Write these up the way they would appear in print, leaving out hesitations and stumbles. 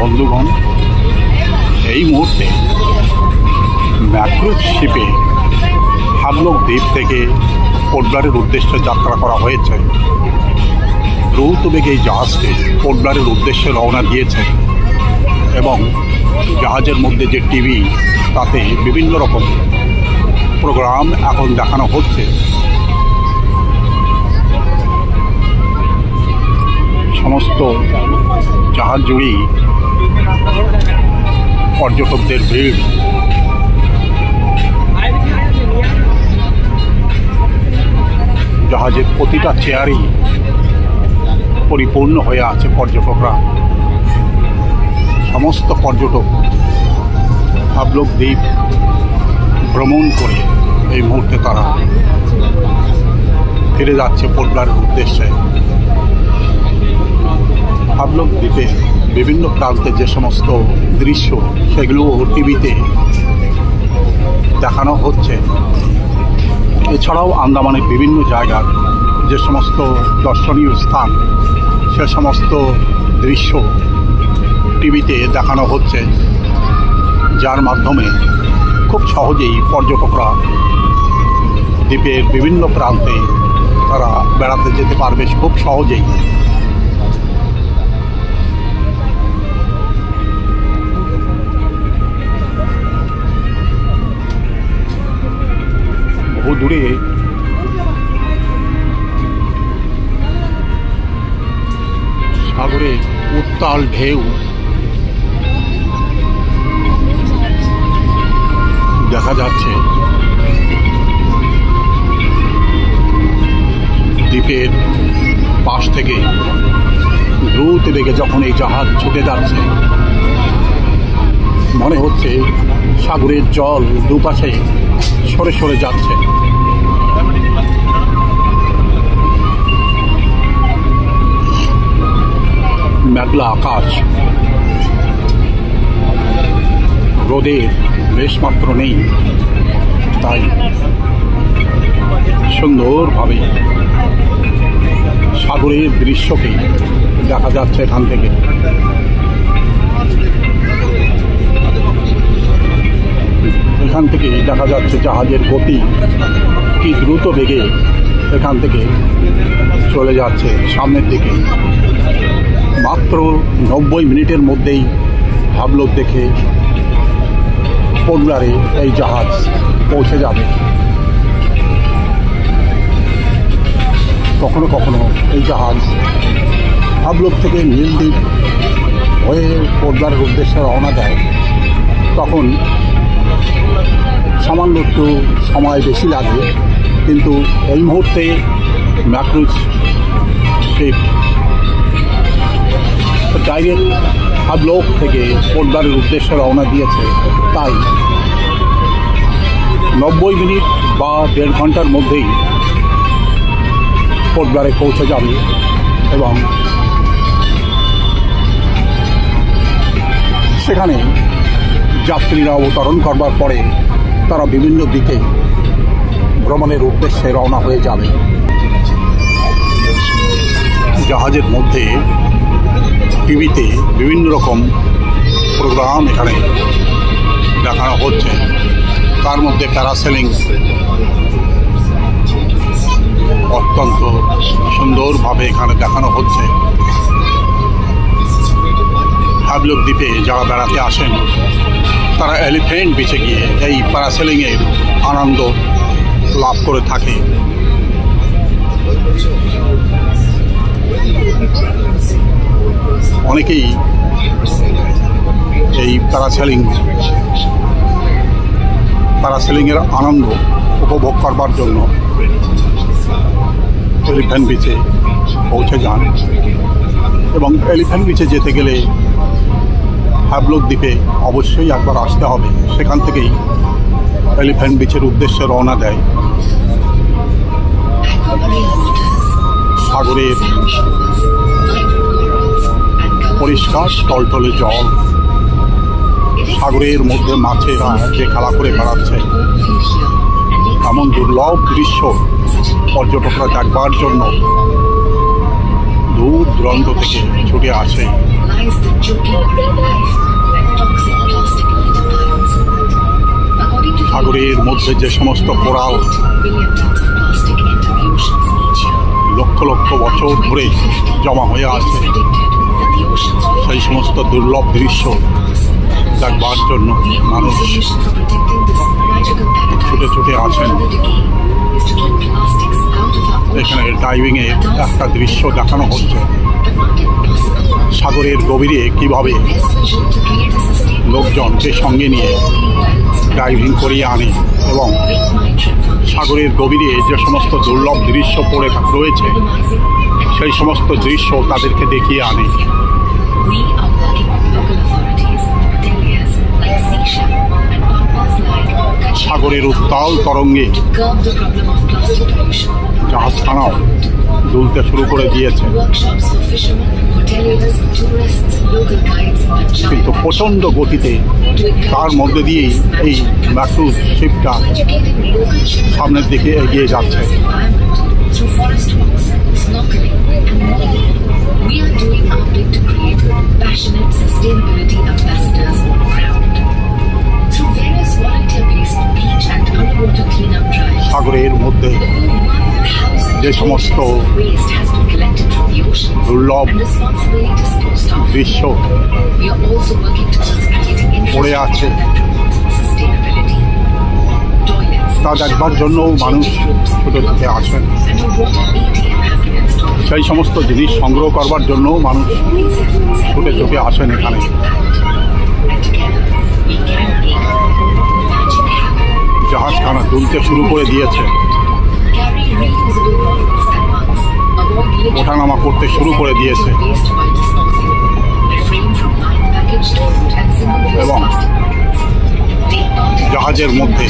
বন্ধুগণ, এই মুহূর্তে ম্যাক্রুজ শিপে হাবলক দ্বীপ থেকে পোর্ট ব্লেয়ারের উদ্দেশ্যে যাত্রা করা হয়েছে। দ্রুত বেগে এই জাহাজটি পোর্ট ব্লেয়ারের উদ্দেশ্যে রওনা দিয়েছে এবং জাহাজের মধ্যে যে টিভি, তাতে বিভিন্ন রকম প্রোগ্রাম এখন দেখানো হচ্ছে। সমস্ত জাহাজ জুড়েই পর্যটকদের ভিড়। জাহাজের প্রতিটা চেয়ারই পরিপূর্ণ হয়ে আছে পর্যটকরা। সমস্ত পর্যটক হাবলক দ্বীপ ভ্রমণ করে এই মুহূর্তে তারা ফিরে যাচ্ছে পোর্ট ব্লেয়ারের উদ্দেশ্যে। হাবলক দ্বীপে বিভিন্ন প্রান্তে যে সমস্ত দৃশ্য, সেগুলো টিভিতে দেখানো হচ্ছে। এছাড়াও আন্দামানের বিভিন্ন জায়গার যে সমস্ত দর্শনীয় স্থান, সে সমস্ত দৃশ্য টিভিতে দেখানো হচ্ছে, যার মাধ্যমে খুব সহজেই পর্যটকরা দ্বীপের বিভিন্ন প্রান্তে তারা বেড়াতে যেতে পারবে খুব সহজেই। বহু দূরে সাগরে উত্তাল ঢেউ দেখা যাচ্ছে। দ্বীপের পাশ থেকে দ্রুত বেগে যখন এই জাহাজ ছুটে যাচ্ছে, মনে হচ্ছে সাগরের জল দুপাশে সরে সরে যাচ্ছে। মেঘলা আকাশ, রোদের লেশমাত্র নেই, তাই সুন্দরভাবে সাগরের দৃশ্যকে দেখা যাচ্ছে এখান থেকে। এখান থেকে দেখা যাচ্ছে জাহাজের গতি কি দ্রুত বেগে এখান থেকে চলে যাচ্ছে সামনের দিকে। মাত্র 90 মিনিটের মধ্যেই হাবলক দেখে পোর্ট ব্লেয়ারে এই জাহাজ পৌঁছে যাবে। কখনো কখনো এই জাহাজ হাবলক থেকে নীলদ্বীপ হয়ে পোর্ট ব্লেয়ারের উদ্দেশ্যে রওনা দেয়, তখন সামান্য একটু সময় বেশি লাগে। কিন্তু এই মুহূর্তে ম্যাক্রুজ শিপ ডাইরেক্ট হাবলক থেকে পোর্ট ব্লেয়ারের উদ্দেশ্যে রওনা দিয়েছে, তাই 90 মিনিট বা 1.5 ঘন্টার মধ্যেই পোর্ট ব্লেয়ারে পৌঁছে যাবে এবং সেখানে যাত্রীরা অবতরণ করবার পরে তারা বিভিন্ন দিকে ভ্রমণের উদ্দেশ্যে রওনা হয়ে যাবে। জাহাজের মধ্যে টিভিতে বিভিন্ন রকম প্রোগ্রাম এখানে দেখানো হচ্ছে, তার মধ্যে প্যারাসেলিং অত্যন্ত সুন্দরভাবে এখানে দেখানো হচ্ছে। হাবলক দ্বীপে যারা বেড়াতে আসেন, তারা এলিফ্যান্ট বিচে গিয়ে এই প্যারাসেলিংয়ের আনন্দ লাভ করে থাকে। অনেকেই এই প্যারাসেলিংয়ের আনন্দ উপভোগ করবার জন্য এলিফ্যান্ট বিচে পৌঁছে যান এবং এলিফ্যান্ট বিচে যেতে গেলে হাবলক দ্বীপে অবশ্যই একবার আসতে হবে। সেখান থেকেই এলিফ্যান্ট বিচের উদ্দেশ্যে রওনা দেয়। সাগরের পরিষ্কার টলটলে জল, সাগরের মধ্যে মাছেরা যে খেলা করে বেড়াচ্ছে, এমন দুর্লভ দৃশ্য পর্যটকরা দেখবার জন্য দূর দূরান্ত থেকে ছুটে আসে। implies that joking real life and toxic plastic litter piles. According to সাগরের মধ্যে যে সমস্ত coral 8 billion tons of plastic enter the oceans each year. Lakh lakh বছর ধরে জমা হয়ে It আছে, is predicted that the oceans will সেই সমস্ত দুর্লভ দৃশ্য দেখবার জন্য The only মানুষ solution for protecting this magical ছুটে paradise ছুটে from আসেন। further decay is to keep plastics out of our এখানে oceans. ডাইভিং এর একটা দৃশ্য দেখানো হচ্ছে। But not impossible. সাগরের গভীরে কিভাবে This vision to create a sustainable লোকজনকে সঙ্গে নিয়ে ডাইভিং করিয়ে আনে এবং make my trip foundation সাগরের গভীরে যে সমস্ত দুর্লভ দৃশ্য পড়ে রয়েছে minimizing সেই সমস্ত দৃশ্য তাদেরকে দেখিয়ে আনে। We are working with local authorities, hoteliers like Seashell and partners like Kachhi সাগরের উত্তাল তরঙ্গে to curb the problem of plastic pollution. জাহাজখানাও দুলতে শুরু করে দিয়েছে, Workshops for fishermen, hoteliers, tourists, local guides, and কিন্তু giant প্রচণ্ড গতিতে to তার encourage মধ্যে দিয়েই এই ম্যাক্রুজ শিপটা educating local shipbuilders সামনের দিকে এগিয়ে যাচ্ছে। environment through forest walks, snorkeling, and more. We are doing our bit to create passionate sustainability ambassadors on ground. Through various volunteer-based beach and underwater cleanup drives, সাগরের মধ্যে over 1,000 যে সমস্ত kilograms of waste has been collected from the oceans দুর্লভ and responsibly disposed of. দৃশ্য We are also working towards creating পড়ে আছে, infrastructure that promotes sustainability. Toilets, তা দেখবার জন্য মানুষ ছুটে ছুটে আসেন। and a water ATM have been installed. সেই সমস্ত জিনিস সংগ্রহ করবার জন্য মানুষ These efforts have ছুটে ছুটে আসেন এখানে। and together we can make magic happen. জাহাজখানা দুলতে শুরু করে দিয়েছে, Carry reusable bottles and mugs. Avoid litter. ওঠানামা করতে শুরু করে দিয়েছে Waste by disposing. Refrain from buying packaged food and single-use এবং plastic bottles. Take part in জাহাজের মধ্যে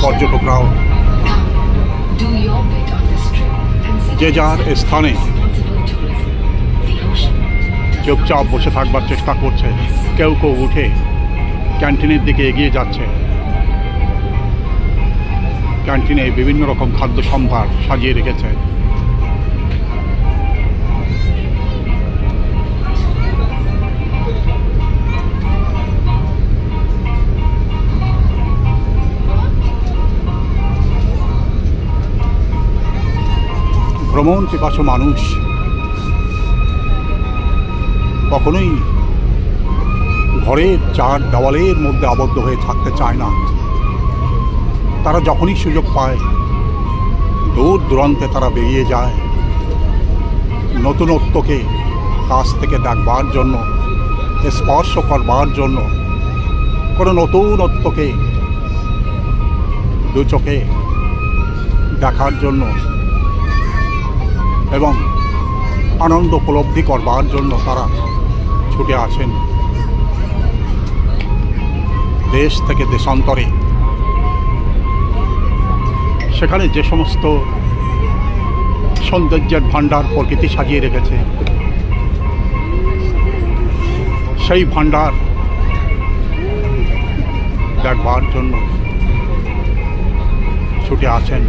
পর্যটকরাও Do your bit on this trip and see যে যার স্থানে responsible tourism. The ocean. চুপচাপ বসে থাকবার চেষ্টা করছে, কেউ কেউ উঠে ক্যান্টিনের দিকে এগিয়ে যাচ্ছে। ক্যান্টিনে বিভিন্ন রকম খাদ্য সম্ভার সাজিয়ে রেখেছে। ভ্রমণ পিপাসু মানুষ কখনোই ঘরের চার দেওয়ালের মধ্যে আবদ্ধ হয়ে থাকতে চায় না। তারা যখনই সুযোগ পায় দূর দূরান্তে তারা বেরিয়ে যায়, নতুনত্বকে কাছ থেকে দেখবার জন্য, স্পর্শ করবার জন্য, কোনো নতুনত্বকে দু চোখে দেখার জন্য এবং আনন্দ উপলব্ধি করবার জন্য তারা ছুটে আসেন দেশ থেকে দেশান্তরে। সেখানে যে সমস্ত সৌন্দর্যের ভাণ্ডার প্রকৃতি সাজিয়ে রেখেছে, সেই ভাণ্ডার দেখবার জন্য ছুটে আসেন।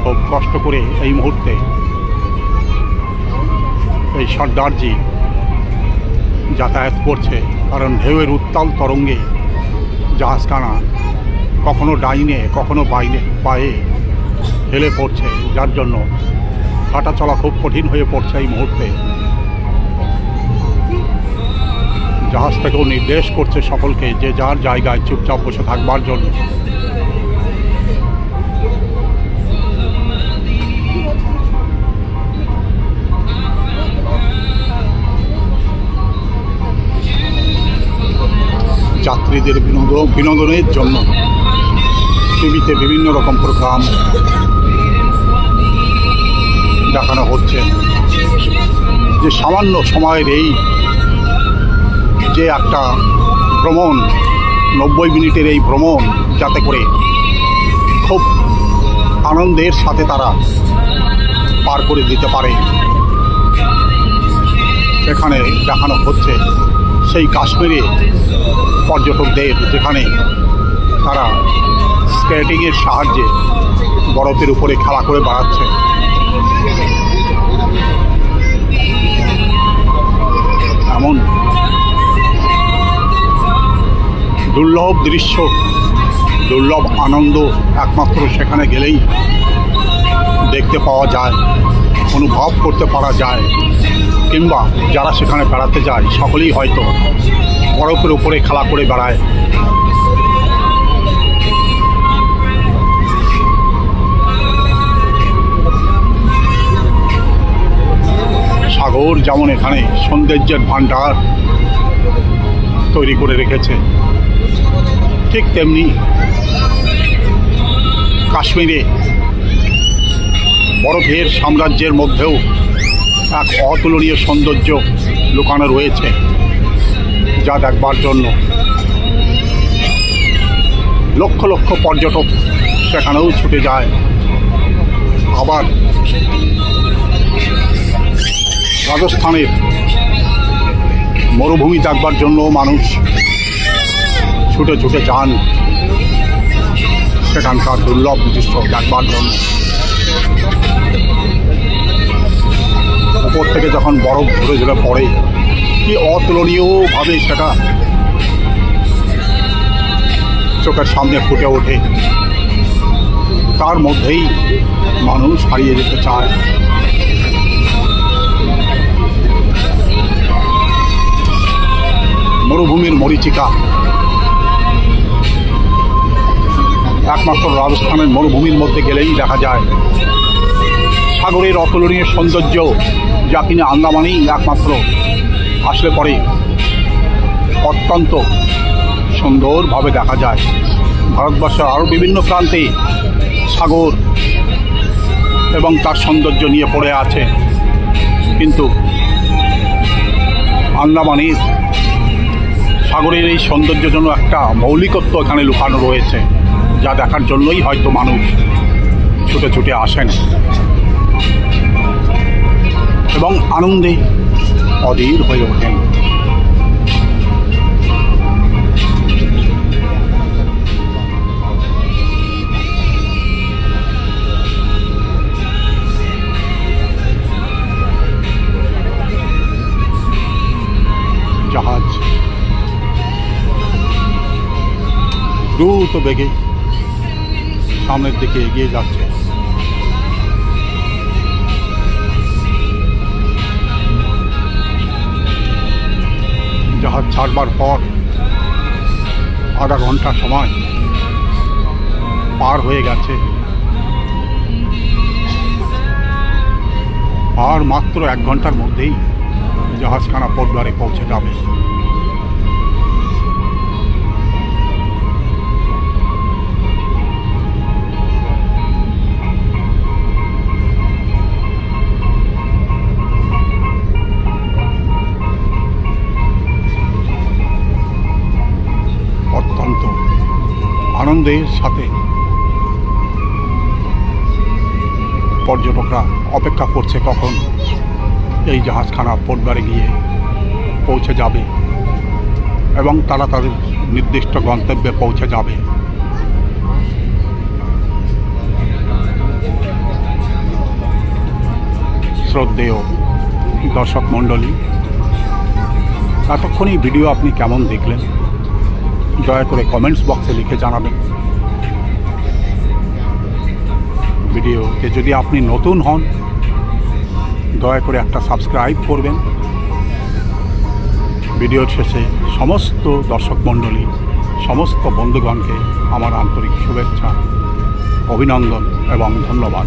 খুব কষ্ট করে এই মুহূর্তে এই সর্দারজি যাতায়াত করছে, কারণ ঢেউয়ের উত্তাল তরঙ্গে জাহাজখানা কখনো ডাইনে কখনো বাইনে পায়ে হেলে পড়ছে, যার জন্য হাঁটা চলা খুব কঠিন হয়ে পড়ছে এই মুহূর্তে। জাহাজ থেকেও নির্দেশ করছে সকলকে যে যার জায়গায় চুপচাপ বসে থাকবার জন্য। যাত্রীদের বিনোদনের জন্য টিভিতে বিভিন্ন রকম প্রোগ্রাম দেখানো হচ্ছে, যে সামান্য সময়ের এই যে একটা ভ্রমণ, 90 মিনিটের এই ভ্রমণ যাতে করে খুব আনন্দের সাথে তারা পার করে দিতে পারে, সেখানে দেখানো হচ্ছে সেই কাশ্মীরে পর্যটকদের, যেখানে তারা স্কেটিংয়ের সাহায্যে বরফের উপরে খেলা করে বেড়াচ্ছে। দুর্লভ দৃশ্য, দুর্লভ আনন্দ একমাত্র সেখানে গেলেই দেখতে পাওয়া যায়, অনুভব করতে পারা যায়, কিংবা যারা সেখানে বেড়াতে যায় সকলেই হয়তো বরফের উপরে খেলা করে বেড়ায়। সাগর যেমন এখানে সৌন্দর্যের ভাণ্ডার তৈরি করে রেখেছে, ঠিক তেমনি কাশ্মীরে বরফের সাম্রাজ্যের মধ্যেও এক অতুলনীয় সৌন্দর্য লুকানো রয়েছে, যা দেখবার জন্য লক্ষ লক্ষ পর্যটক সেখানেও ছুটে যায়। আবার রাজস্থানের মরুভূমি দেখবার জন্য মানুষ ছুটে ছুটে যান সেখানকার দুর্লভ দৃশ্য দেখবার জন্য। উপর থেকে যখন বরফ ঝরে ঝরে পড়ে, কি অতুলনীয়ভাবে সেটা চোখের সামনে ফুটে ওঠে, তার মধ্যেই মানুষ হারিয়ে যেতে চায়। মরুভূমির মরীচিকা একমাত্র রাজস্থানের মরুভূমির মধ্যে গেলেই দেখা যায়। সাগরের অতুলনীয় সৌন্দর্য, যা কিনা আন্দামানেই একমাত্র আসলে পরে অত্যন্ত সুন্দরভাবে দেখা যায়। ভারতবর্ষের আরও বিভিন্ন প্রান্তে সাগর এবং তার সৌন্দর্য নিয়ে পড়ে আছে, কিন্তু আন্দামানের সাগরের এই সৌন্দর্যের জন্য একটা মৌলিকত্ব এখানে লুকানো রয়েছে, যা দেখার জন্যই হয়তো মানুষ ছুটে ছুটে আসেন এবং আনন্দে অধীর হয়ে ওঠেন। জাহাজ দ্রুত বেগে সামনের দিকে এগিয়ে যাচ্ছে। জাহাজ ছাড়বার পর আধা ঘন্টা সময় পার হয়ে গেছে, আর মাত্র 1 ঘন্টার মধ্যেই জাহাজখানা পোর্টব্লেয়ারে পৌঁছে যাবে। অত্যন্ত আনন্দের সাথে পর্যটকরা অপেক্ষা করছে কখন এই জাহাজখানা পোর্টব্লেয়ারে গিয়ে পৌঁছে যাবে এবং তারা তাদের নির্দিষ্ট গন্তব্যে পৌঁছে যাবে। শ্রদ্ধেয় দর্শক মণ্ডলী, এতক্ষণ এই ভিডিও আপনি কেমন দেখলেন দয়া করে কমেন্টস বক্সে লিখে জানাবেন। ভিডিওতে যদি আপনি নতুন হন দয়া করে একটা সাবস্ক্রাইব করবেন। ভিডিওর শেষে সমস্ত দর্শক মণ্ডলী, সমস্ত বন্ধুগণকে আমার আন্তরিক শুভেচ্ছা, অভিনন্দন এবং ধন্যবাদ।